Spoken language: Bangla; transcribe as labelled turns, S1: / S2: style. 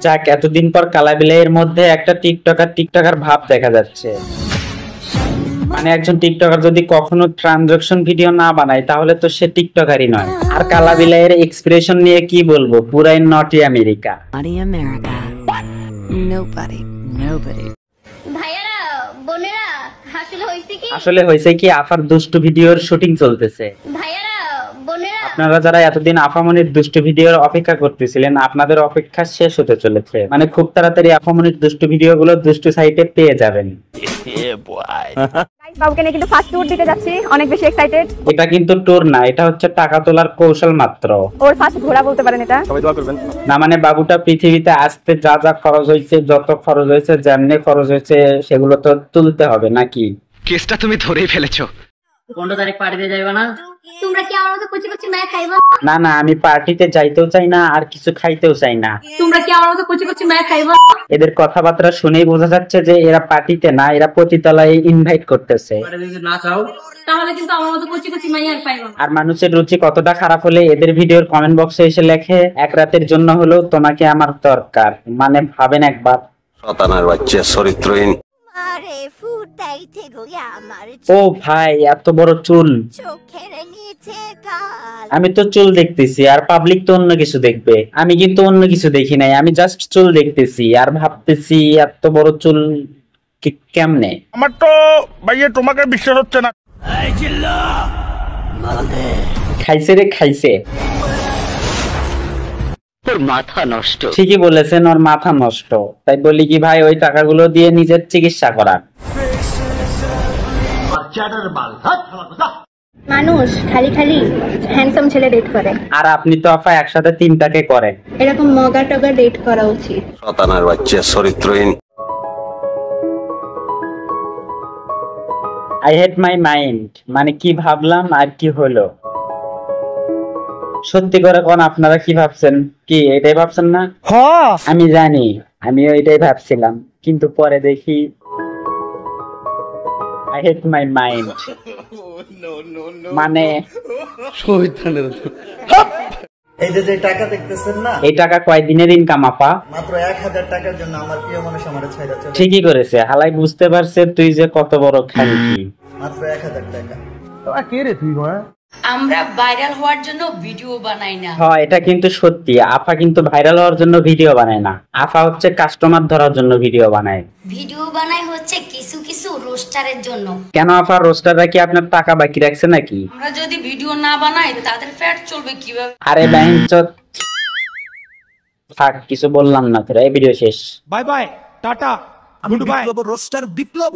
S1: যাক, এতদিন পর কালাবিলাইয়ের মধ্যে একটা টিকটকার ভাব দেখা যাচ্ছে। মানে একজন টিকটকার যদি কখনো ট্রানজাকশন ভিডিও না বানায় তাহলে তো সে টিকটকারই নয়। আর কালাবিলাইয়ের এক্সপ্রেশন নিয়ে কি বলবো, পুরাই নটি আমেরিকা।
S2: ভাইয়ারা বোনেরা
S1: আসলে হয়েছে কি, আফার দুষ্টু ভিডিওর শুটিং চলতেছে।
S2: ভাইয়ারা বোনেরা
S1: আপনারা যারা এতদিন আফামনির দুষ্টু ভিডিওর অপেক্ষা করতেছিলেন, আপনাদের অপেক্ষা শেষ হতে চলেছে। মানে খুব তাড়াতাড়ি আফামনির দুষ্টু ভিডিওগুলো দুষ্টু সাইটে পেয়ে যাবেন।
S3: বাবুকে নিয়ে কিন্তু ফার্স্ট ট্যুর দিতে যাচ্ছি, অনেক বেশি এক্সাইটেড।
S1: এটা কিন্তু ট্যুর না, এটা হচ্ছে টাকা তোলার কৌশল মাত্র।
S3: ওর ফার্স্ট ঘোরা বলতে পারেন এটা।
S4: সবাই দোয়া করবেন।
S1: না মানে বাবুটা পৃথিবীতে আসতে যা যা খরচ হয়েছে, যত খরচ হয়েছে, যেমনি খরচ হয়েছে, সেগুলো তো তুলতে হবে নাকি?
S5: কেসটা তুমি ধরেই ফেলেছো।
S6: 15 তারিখ পার্টিতে যাইবা না?
S2: তোমরা কি আমার মতো কুচি কুচি মায়া খাইবা?
S1: না না, আমি পার্টিতে যাইতেও চাই না, আর কিছু খাইতেও চাই না।
S2: তোমরা কি আমার মতো কুচি কুচি মায়া খাইবা?
S1: এদের কথাবার্তা শুনেই বোঝা যাচ্ছে যে এরা পার্টিতে না, এরা পতিতালয়ে ইনভাইট করতেছে।
S6: পার্টিতে যদি না চাও
S2: তাহলে কিন্তু আমার মতো কুচি কুচি মায়া আর পাইবা।
S1: আর মানুষের রুচি কতটা খারাপ হলে এদের ভিডিওর কমেন্ট বক্সে এসে লেখে, এক রাতের জন্য হলেও তোমাকে আমার দরকার। মানে ভাবেন একবার।
S5: শয়তানের বাচ্চা চরিত্রহীন।
S1: ও ভাই, এত বড় চুল! আমি তো চুল দেখতেছি আর পাবলিক তো অন্য কিছু দেখবে। আমি কিন্তু অন্য কিছু দেখি নাই, আমি জাস্ট চুল দেখতেছি আর ভাবতেছি এত বড় চুল কেমনে।
S4: আমার তো ভাইয়া তোমাকে বিশ্বাস হচ্ছে না।
S1: খাইছে রে খাইছে।
S6: তোর মাথা নষ্ট।
S1: ঠিকই বলেছেন, ওর মাথা নষ্ট। তাই বলি কি ভাই, ওই টাকাগুলো দিয়ে নিজের চিকিৎসা করা।
S3: মানুষ খালি খালি হ্যান্ডসাম ছেলে ডেট করে,
S1: আর আপনি তো আপা একসাথে তিনটাকে করেন।
S3: এরকম মগা টগা ডেট করা উচিত।
S5: শয়তানের বাচ্চা চরিত্রহীন।
S1: I hate my mind. মানে কি ভাবলাম আর কি হলো। সত্যি করে কোন, আপনারা কি ভাবছেন? কি এটাই ভাবছেন না? আমি জানি, আমিও এটাই ভাবছিলাম, কিন্তু পরে দেখি আই হেট মাই মাইন্ড। মানে
S7: এই যে টাকা দেখতেছেন না,
S1: এই টাকা কয়দিনের ইনকাম আপা?
S7: মাত্র 1000 টাকার জন্য আমার প্রিয় মানুষ আমার ছাইড়া চলে।
S1: ঠিকই করেছে, হালাই বুঝতে পারছে তুই যে কত বড় খানকি।
S7: মাত্র 1000 টাকা।
S8: আমরা ভাইরাল হওয়ার জন্য ভিডিও বানাই না।
S1: হ্যাঁ, এটা কিন্তু সত্যি। আফা কিন্তু ভাইরাল হওয়ার জন্য ভিডিও বানায় না, আফা হচ্ছে কাস্টমার ধরার জন্য ভিডিও বানায়।
S8: ভিডিও বানাই হচ্ছে কিছু কিছু রোস্টারের জন্য।
S1: কেন আফা, রোস্টাররা কি আপনার টাকা বাকি রাখছে নাকি?
S8: আমরা যদি ভিডিও না বানাই তাদের ফ্যাট চলবে কিভাবে?
S1: আরে বাহিনচোদ, থাক, কিছু বললাম না তোরা, এই ভিডিও শেষ।
S4: Bye bye, tata, good bye.
S7: Roaster বিপ্লব।